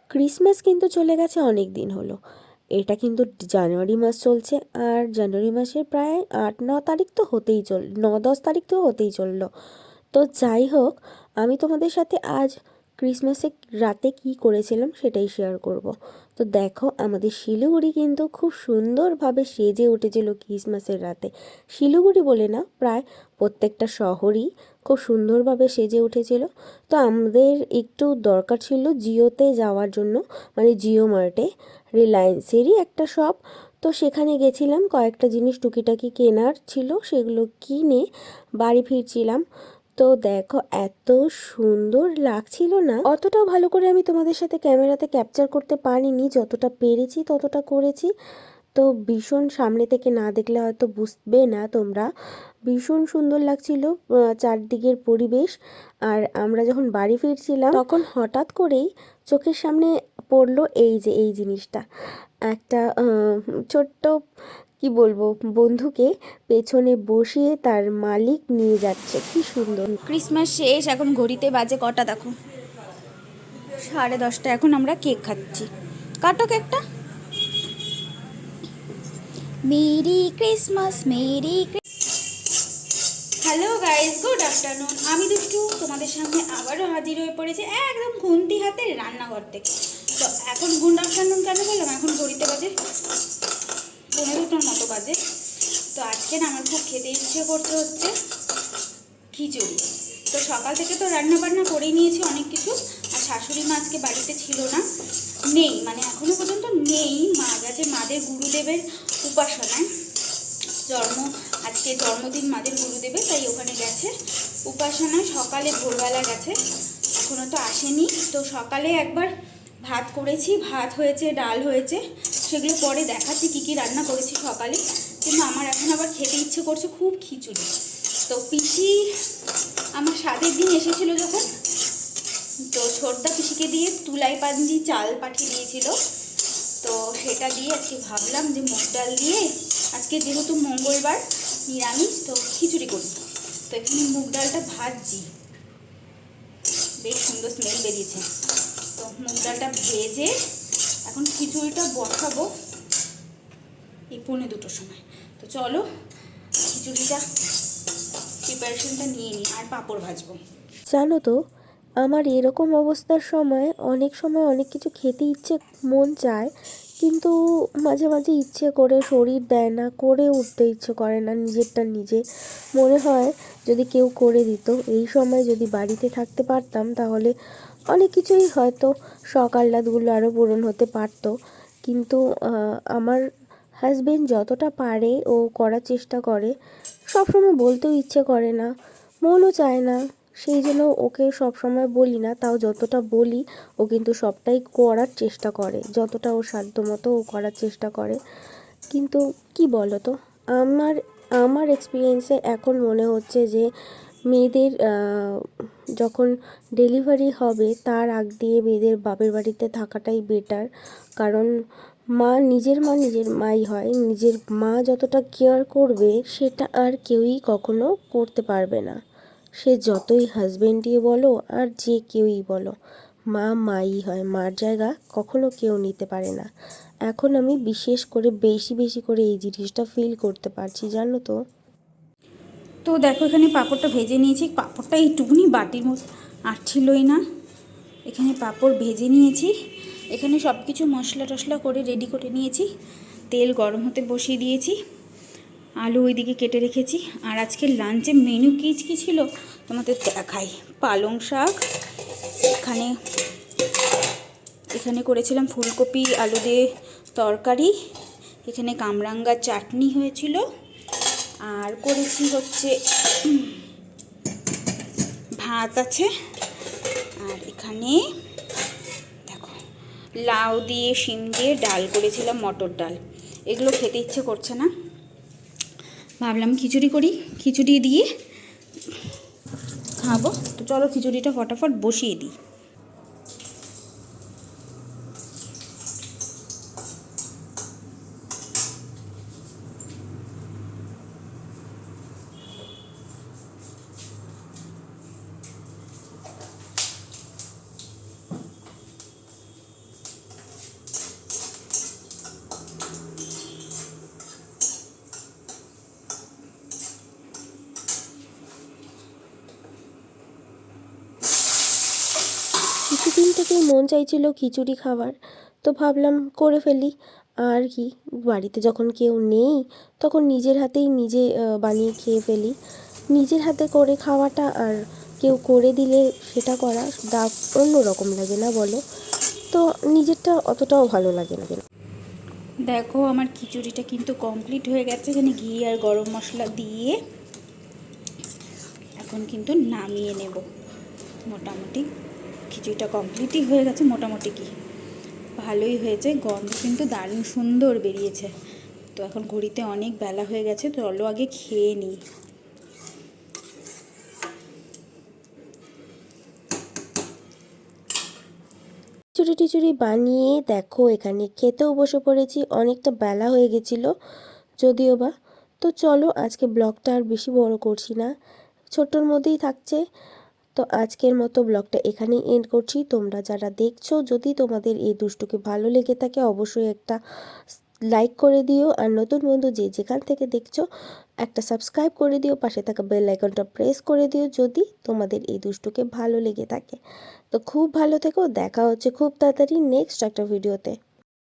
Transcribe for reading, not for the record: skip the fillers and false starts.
Christmas কিন্তু চলে গেছে অনেক দিন হলো। এটা কিন্তু জানুয়ারি মাস চলছে, আর জানুয়ারি মাসের প্রায় 8-9 তারিখ তো হতেই 9-10 তারিখ তো হতেই চললো। তো যাই হোক, আমি তোমাদের সাথে আজ ক্রিসমাসে রাতে কি করেছিলাম সেটাই শেয়ার করব। তো দেখো, আমাদের শিলিগুড়ি কিন্তু খুব সুন্দরভাবে সেজে উঠেছিল ক্রিসমাসের রাতে। শিলিগুড়ি বলে না, প্রায় প্রত্যেকটা শহরই খুব সুন্দরভাবে সেজে উঠেছিল। তো আমাদের একটু দরকার ছিল জিওতে যাওয়ার জন্য, মানে জিও মার্টে, রিলায়েন্সেরই একটা শপ। তো সেখানে গেছিলাম, কয়েকটা জিনিস টুকিটাকি কেনার ছিল, সেগুলো কিনে বাড়ি ফিরছিলাম। তো দেখো, এত সুন্দর লাগছিল না, অতটাও ভালো করে আমি তোমাদের সাথে ক্যামেরাতে ক্যাপচার করতে পারিনি, যতটা পেরেছি ততটা করেছি। তো ভীষণ সামনে থেকে না দেখলে হয়তো বুঝবে না তোমরা, ভীষণ সুন্দর লাগছিল চারদিকের পরিবেশ। আর আমরা যখন বাড়ি ফিরছিলাম তখন হঠাৎ করেই চোখের সামনে পড়লো এই যে এই জিনিসটা, একটা ছোট্ট, কি বলবো, বন্ধুকে পেছনে বসিয়ে তার মালিক নিয়ে যাচ্ছে। কি সুন্দর। ক্রিসমাস শেষ, এখন ঘড়িতে বাজে কটা দেখো, 10:30। এখন আমরা কেক খাচ্ছি। কাটো কেকটা। Merry Christmas, merry. Hello guys, good afternoon. আমি দুষ্টু তোমাদের সামনে আবারও হাজির হয়ে পড়েছি একদম খুন্তি হাতে রান্নাঘর থেকে। তো এখন গুড আফটারনুন কেন বললাম, এখন ঘড়িতে বাজে 11:30 মতো বাজে। তো আজকে না আমার খুব খেতে ইচ্ছে করতে হচ্ছে খিচুড়ি। তো সকাল থেকে তো রান্না বান্না করেই নিয়েছি অনেক কিছু। আর শাশুড়ি মা আজকে বাড়িতে ছিল না, নেই, মানে এখনও পর্যন্ত নেই। মা গেছে মাদের গুরুদেবের উপাসনায়। আজকে জন্মদিন মাদের গুরুদেবের, তাই ওখানে গেছে উপাসনায়। সকালে ভোরবেলা গেছে, এখনও তো আসেনি। তো সকালে একবার ভাত করেছি, ভাত হয়েছে, ডাল হয়েছে, সেগুলো পরে দেখাচ্ছি কী কী রান্না করেছি সকালে। কিন্তু আমার এখন আবার খেতে ইচ্ছে করছে খুব খিচুড়ি। তো পিসি আমার স্বাদের দিন এসেছিলো যখন, তো ছোটদা পিসিকে দিয়ে তুলাই পাঞ্জি চাল পাঠিয়ে দিয়েছিল। তো সেটা দিয়ে আজকে ভাবলাম যে মুগ ডাল দিয়ে, আজকে যেহেতু মঙ্গলবার নিরামিষ, তো খিচুড়ি করি। তো এখানে মুগ ডালটা ভাজছি, বেশ সুন্দর স্মেল বেরিয়েছে। তো মুগ ডালটা ভেজে এখন খিচুড়িটা বসাবো এই 1:45 সময়। তো চলো খিচুড়িটা প্রিপারেশনটা নিয়ে নিই, আর পাঁপড় ভাজবো। জানো তো, আমার এরকম অবস্থার সময় অনেক সময় অনেক কিছু খেতে ইচ্ছে মন চায়, কিন্তু মাঝে মাঝে ইচ্ছে করে শরীর দেয় না, করে উঠতে ইচ্ছে করে না নিজেরটা নিজে। মনে হয় যদি কেউ করে দিত, এই সময় যদি বাড়িতে থাকতে পারতাম তাহলে অনেক কিছুই হয়তো শখ আহ্লাদগুলো আরও পূরণ হতে পারতো। কিন্তু আমার হাজবেন্ড যতটা পারে ও করার চেষ্টা করে, সবসময় বলতেও ইচ্ছে করে না, মনও চায় না। সেই জন্য ওকে সব সময় বলি না, তাও যতটা বলি ও কিন্তু সবটাই করার চেষ্টা করে, যতটা ওর সাধ্যমতো ও করার চেষ্টা করে। কিন্তু কি বলো তো, আমার আমার এক্সপিরিয়েন্সে এখন মনে হচ্ছে যে মেয়েদের যখন ডেলিভারি হবে তার আগ দিয়ে মেয়েদের বাপের বাড়িতে থাকাটাই বেটার। কারণ নিজের মাই হয়, নিজের মা যতটা কেয়ার করবে সেটা আর কেউই কখনো করতে পারবে না। সে যতই হাজবেন্ড দিয়ে বলো আর যে কেউই বলো, মা মাই হয়, মার জায়গা কখনো কেউ নিতে পারে না। এখন আমি বিশেষ করে বেশি বেশি করে এই জিনিসটা ফিল করতে পারছি, জানো তো। তো দেখো, এখানে পাঁপড়টা ভেজে নিয়েছি। পাঁপড়টা এইটুকুনি বাটির মতো আর ছিলই না। এখানে পাঁপড় ভেজে নিয়েছি, এখানে সব কিছু মশলা টশলা করে রেডি করে নিয়েছি। তেল গরম হতে বসিয়ে দিয়েছি, আলু ওইদিকে কেটে রেখেছি। আর আজকের লাঞ্চে মেনু কী কী ছিল তোমাদের দেখাই। পালং শাক, এখানে এখানে করেছিলাম ফুলকপি আলু দিয়ে তরকারি, এখানে কামরাঙ্গার চাটনি হয়েছিল, আর করেছি হচ্ছে ভাত আছে। আর এখানে দেখো, লাউ দিয়ে শিম দিয়ে ডাল করেছিলাম, মটর ডাল। এগুলো খেতে ইচ্ছে করছে না, ভাবলাম খিচুড়ি করি, খিচুড়ি দিয়ে খাবো। তো চলো খিচুড়িটা ফটাফট বসিয়ে দিই। থেকেই মন চাইছিল খিচুড়ি খাবার, তো ভাবলাম করে ফেলি। আর কি, বাড়িতে যখন কেউ নেই তখন নিজের হাতেই নিজে বানিয়ে খেয়ে ফেলি। নিজের হাতে করে খাওয়াটা আর কেউ করে দিলে সেটা করা অন্য রকম লাগে না বলো? তো নিজেরটা অতটাও ভালো লাগে না। দেখো আমার খিচুড়িটা কিন্তু কমপ্লিট হয়ে গেছে, এখানে ঘি আর গরম মশলা দিয়ে এখন কিন্তু নামিয়ে নেব। মোটামুটি খিচুড়িটা কমপ্লিটই হয়ে গেছে, মোটামুটি কি ভালোই হয়েছে, গন্ধ কিন্তু দারুণ সুন্দর বেরিয়েছে। তো এখন ঘড়িতে অনেক বেলা হয়ে গেছে, তো চলো আগে খেয়ে নিই। খিচুড়ি টিচুড়ি বানিয়ে দেখো এখানে খেতেও বসে পড়েছি, অনেকটা বেলা হয়ে গেছিলো যদিও বা। তো চলো আজকে ব্লগটা আর বেশি বড় করছি না, ছোট্টর মধ্যেই থাকছে। তো আজকের মতো ব্লগটা এখানেই এন্ড করছি। তোমরা যারা দেখছো, যদি তোমাদের এই দুষ্টুকে ভালো লেগে থাকে অবশ্যই একটা লাইক করে দিও, আর নতুন বন্ধু যে যেখান থেকে দেখছো একটা সাবস্ক্রাইব করে দিও, পাশে থাকা বেল আইকনটা প্রেস করে দিও যদি তোমাদের এই দুষ্টুকে ভালো লেগে থাকে। তো খুব ভালো থেকো, দেখা হচ্ছে খুব তাড়াতাড়ি নেক্সট একটা ভিডিওতে।